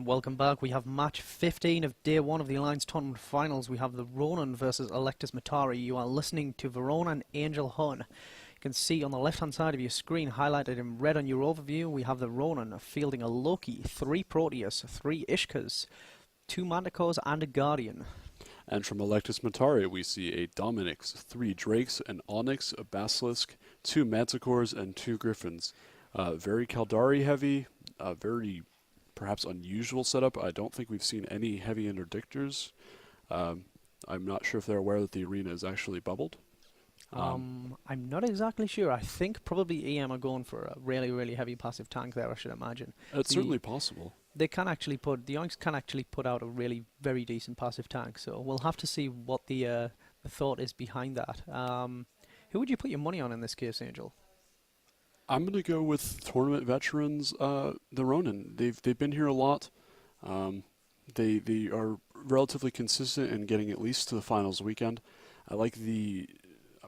And welcome back. We have match 15 of day 1 of the Alliance Tournament Finals. We have the R0NIN versus Electus Matari. You are listening to Verona and Angel Hun. You can see on the left-hand side of your screen, highlighted in red on your overview, we have the R0NIN fielding a Loki, 3 Proteus, 3 Ishkas, 2 Manticores, and a Guardian. And from Electus Matari, we see a Dominix, 3 Drakes, an Onyx, a Basilisk, 2 Manticores, and 2 Griffins. Very Caldari heavy, very perhaps unusual setup. I don't think we've seen any heavy interdictors. I'm not sure if they're aware that the arena is actually bubbled. I'm not exactly sure. I think probably EM are going for a really, really heavy passive tank there, I should imagine. It's certainly possible. They can actually put, the Yoinks can actually put out a really very decent passive tank, so we'll have to see what the thought is behind that. Who would you put your money on in this case, Angel? I'm going to go with tournament veterans, the R0NIN. They've been here a lot. They are relatively consistent in getting at least to the finals weekend. I like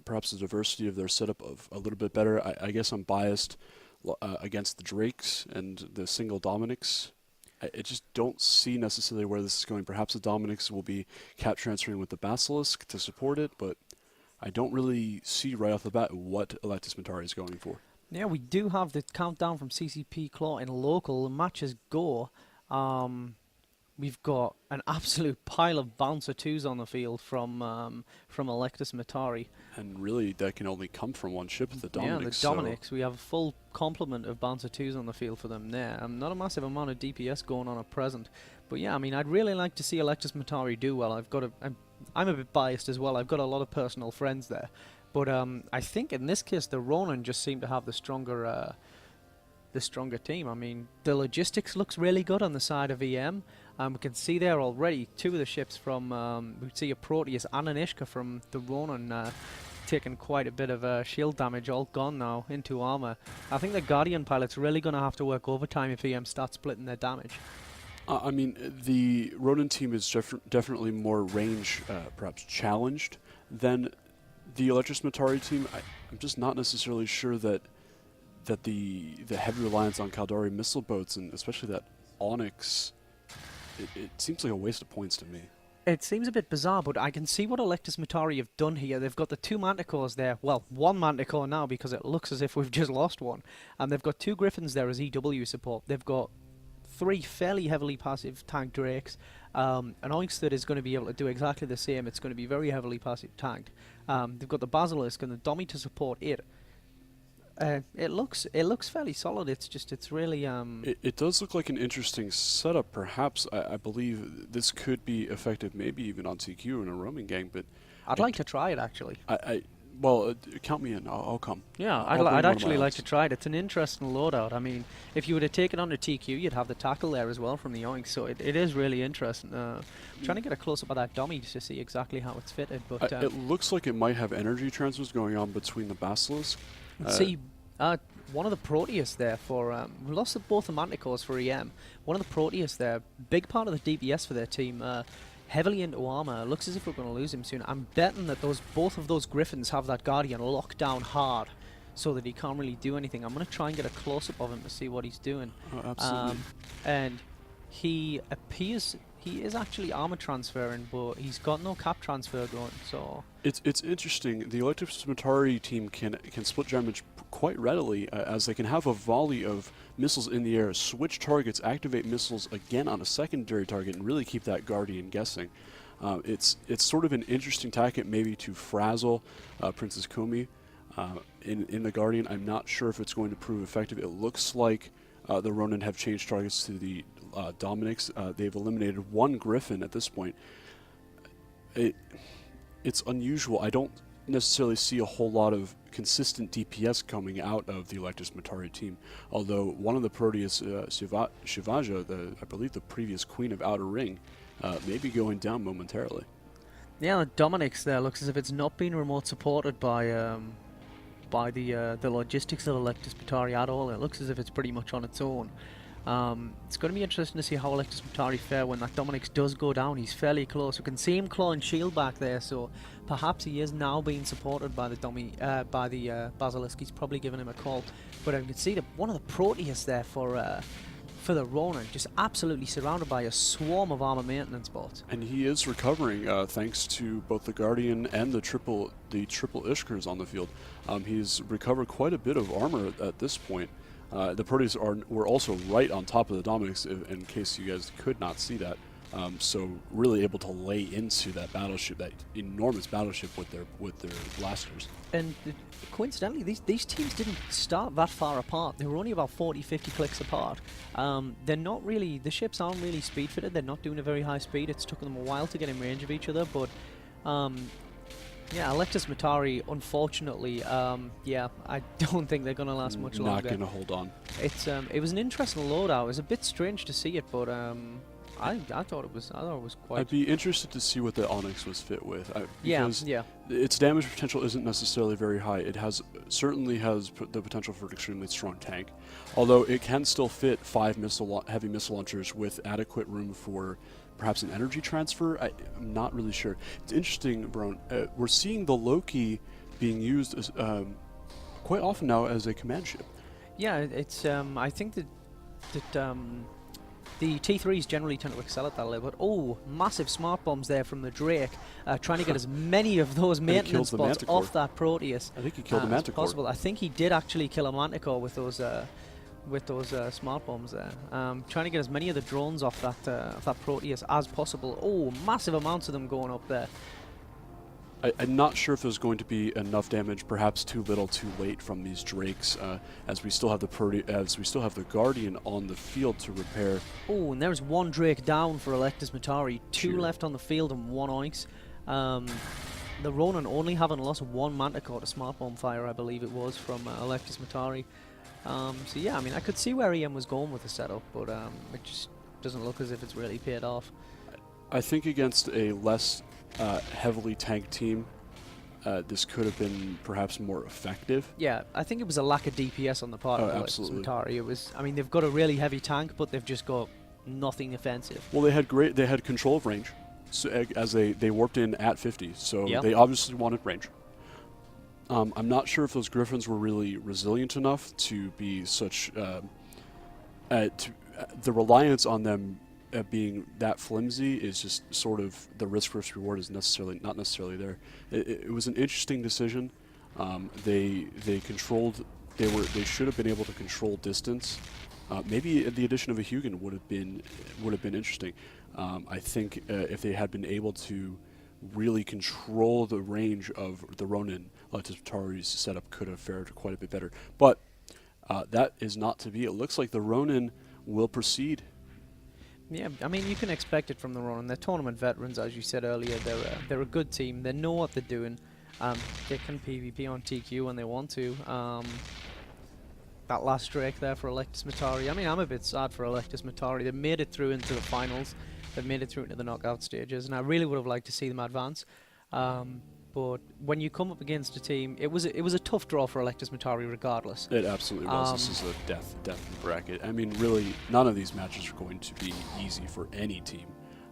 perhaps the diversity of their setup of a little bit better. I guess I'm biased against the Drakes and the single Dominix. I just don't see necessarily where this is going. Perhaps the Dominix will be cap transferring with the Basilisk to support it, but I don't really see right off the bat what Electus Matari is going for. Yeah, we do have the countdown from CCP Claw in local. The matches go. We've got an absolute pile of bouncer 2s on the field from Electus Matari. And really, that can only come from one ship, the Dominix. Yeah, the Dominix. We have a full complement of bouncer 2s on the field for them there. Not a massive amount of DPS going on at present. But yeah, I mean, I'd really like to see Electus Matari do well. I'm a bit biased as well. I've got a lot of personal friends there. But I think in this case, the R0NIN just seem to have the stronger team. I mean, the logistics looks really good on the side of EM. We can see there already 2 of the ships from, we see a Proteus and an Ishka from the R0NIN taking quite a bit of shield damage, all gone now into armor. I think the Guardian pilot's really going to have to work overtime if EM starts splitting their damage. I mean, the R0NIN team is definitely more range, perhaps challenged than the Electus Matari team. I'm just not necessarily sure that the heavy reliance on Caldari missile boats, and especially that Onyx, it seems like a waste of points to me. It seems a bit bizarre, but I can see what Electus Matari have done here. They've got the 2 Manticores there. Well, 1 Manticore now because it looks as if we've just lost one. And they've got 2 Griffins there as EW support. They've got 3 fairly heavily passive tank Drakes. An Onyx that is going to be able to do exactly the same. It's going to be very heavily passive tanked. They've got the Basilisk and the Dummy to support it. It looks fairly solid. It's really It does look like an interesting setup. Perhaps I believe this could be effective, maybe even on TQ in a roaming gang. But I'd like to try it actually. Well, count me in. I'll come. Yeah, I'd actually like to try it. It's an interesting loadout. I mean, if you were to take it onto TQ, you'd have the tackle there as well from the Yoinks, so it is really interesting. I'm trying to get a close-up of that dummy to see exactly how it's fitted. But it looks like it might have energy transfers going on between the Basilisk. See, one of the Proteus there for... we lost both the Manticores for EM. One of the Proteus there, big part of the DPS for their team, heavily into armor. Looks as if we're going to lose him soon. I'm betting that both of those Griffins have that Guardian locked down hard so that he can't really do anything. I'm going to try and get a close-up of him to see what he's doing. Oh, absolutely. And he appears... He is actually armor transferring, but he's got no cap transfer going, so... It's interesting. The Electus Matari team can split damage quite readily, as they can have a volley of missiles in the air, switch targets, activate missiles again on a secondary target, and really keep that Guardian guessing. It's sort of an interesting tactic maybe to frazzle Princess Kumi in the Guardian. I'm not sure if it's going to prove effective. It looks like the R0NIN have changed targets to the Dominix. They've eliminated 1 Griffin at this point. It's unusual. I don't necessarily see a whole lot of consistent DPS coming out of the Electus Matari team, although one of the Proteus, Shivaja, I believe the previous queen of Outer Ring, may be going down momentarily. Yeah, the Dominix there looks as if it's not being remote supported by the logistics of Electus Matari at all. It looks as if it's pretty much on its own. It's going to be interesting to see how Electus Matari fare when that Dominix does go down. He's fairly close. We can see him clawing shield back there, so perhaps he is now being supported by the Basilisk. He's probably giving him a call. But I can see one of the Proteus there for for the Ronin, just absolutely surrounded by a swarm of armor maintenance bots. And he is recovering thanks to both the Guardian and the triple Ishkars on the field. He's recovered quite a bit of armor at this point. The Proteus were also right on top of the Dominics, in case you guys could not see that. So really able to lay into that battleship, that enormous battleship with their blasters. And coincidentally, these teams didn't start that far apart. They were only about 50 clicks apart. They're not really, the ships aren't really speed fitted. They're not doing a very high speed. It's taken them a while to get in range of each other, but yeah, Electus Matari, unfortunately, yeah, I don't think they're going to last much longer. Not going to hold on. It was an interesting loadout. It was a bit strange to see it, but I thought it was quite. I'd be interested to see what the Onyx was fit with. Because yeah. Its damage potential isn't necessarily very high. It certainly has the potential for an extremely strong tank, although it can still fit 5 heavy missile launchers with adequate room for perhaps an energy transfer. I'm not really sure. It's interesting, Bron. We're seeing the Loki being used as, quite often now as a command ship. Yeah, it's I think that the T3s generally tend to excel at that level, but oh, massive smart bombs there from the Drake, trying to get as many of those maintenance bots off that Proteus. I think he killed the Manticore. Possible. I think he did actually kill a Manticore with those smart bombs there. Trying to get as many of the drones off that Proteus as possible. Oh, massive amounts of them going up there. I'm not sure if there's going to be enough damage, perhaps too little, too late from these Drakes, as we still have the Guardian on the field to repair. Oh, and there's one Drake down for Electus Matari, 2 left on the field and 1 Onyx. The Ronin only having lost 1 Manticore to smart bomb fire, I believe it was, from Electus Matari. So yeah, I mean, I could see where EM was going with the setup, but it just doesn't look as if it's really paid off. I think against a less heavily tanked team, this could have been perhaps more effective. Yeah, I think it was a lack of DPS on the part of Electus Matari. It was, I mean, they've got a really heavy tank, but they've just got nothing offensive. Well, they had control of range, so as they warped in at 50, so they obviously wanted range. I'm not sure if those Griffins were really resilient enough to be such. The reliance on them being that flimsy is just sort of the risk versus reward is not necessarily there. It was an interesting decision. They controlled. They should have been able to control distance. Maybe the addition of a Hugin would have been interesting. I think if they had been able to really control the range of the R0NIN, Electus Matari's setup could have fared quite a bit better. But that is not to be. It looks like the R0NIN will proceed. Yeah, I mean, you can expect it from the R0NIN. They're tournament veterans, as you said earlier. They're a good team. They know what they're doing. They can PvP on TQ when they want to. That last Drake there for Electus Matari. I mean, I'm a bit sad for Electus Matari. They made it through into the finals. They've made it through into the knockout stages, and I really would have liked to see them advance. But when you come up against a team, it was a tough draw for Electus Matari regardless. It absolutely was. This is a death bracket. I mean, really, none of these matches are going to be easy for any team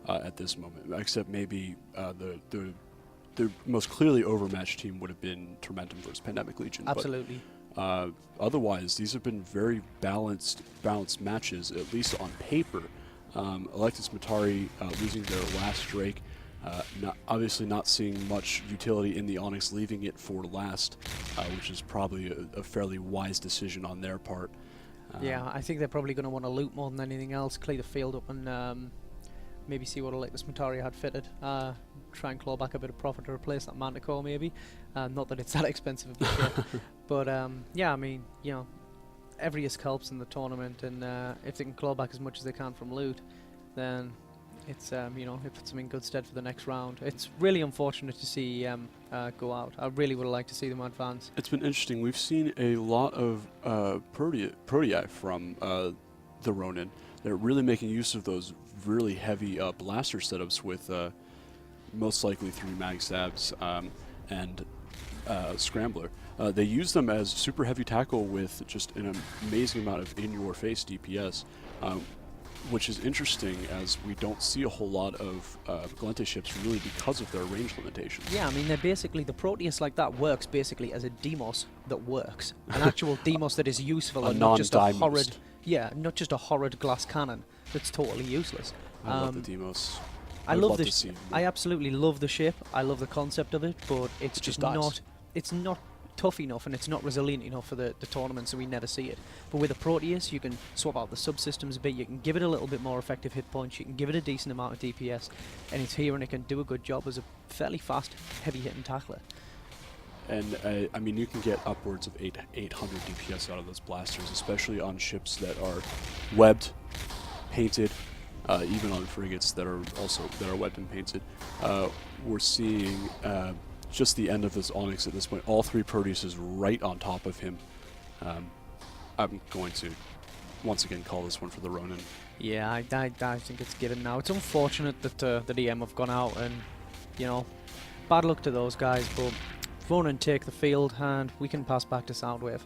at this moment, except maybe the most clearly overmatched team would have been Tormentum versus Pandemic Legion. Absolutely. But, otherwise, these have been very balanced matches, at least on paper. Electus Matari losing their last Drake. Obviously not seeing much utility in the Onyx, leaving it for last, which is probably a fairly wise decision on their part. Yeah, I think they're probably going to want to loot more than anything else, clear the field up, and maybe see what Electus Matari had fitted. Try and claw back a bit of profit to replace that Manticore, maybe. Not that it's that expensive of a ship. But yeah, I mean, you know, every risk helps in the tournament, and if they can claw back as much as they can from loot, then it's you know, it puts them in good stead for the next round. It's really unfortunate to see go out. I really would have liked to see them advance. It's been interesting. We've seen a lot of Protea from the R0NIN. They're really making use of those really heavy blaster setups with most likely 3 mag stabs and Scrambler. They use them as super heavy tackle with just an amazing amount of in-your-face DPS. Which is interesting, as we don't see a whole lot of Galente ships really because of their range limitations. Yeah, I mean, they're basically, the Proteus like that works basically as a Demos that works. An actual Demos that is useful and not just a horrid... Yeah, not just a horrid glass cannon that's totally useless. I love the Demos. I would love love the to see more. I absolutely love the ship. I love the concept of it, but it's It just just dies. not. It's not tough enough, and it's not resilient enough for the tournament, so we never see it. But with a Proteus, you can swap out the subsystems a bit. You can give it a little bit more effective hit points. You can give it a decent amount of DPS, and it's here and it can do a good job as a fairly fast, heavy-hitting tackler. And I mean, you can get upwards of 800 DPS out of those blasters, especially on ships that are webbed, painted, even on frigates that are webbed and painted. We're seeing just the end of this Onyx at this point. All 3 Proteuses right on top of him. I'm going to once again call this one for the R0NIN. Yeah, I think it's given now. It's unfortunate that the EM have gone out, and you know, bad luck to those guys. But R0NIN take the field, and we can pass back to Soundwave.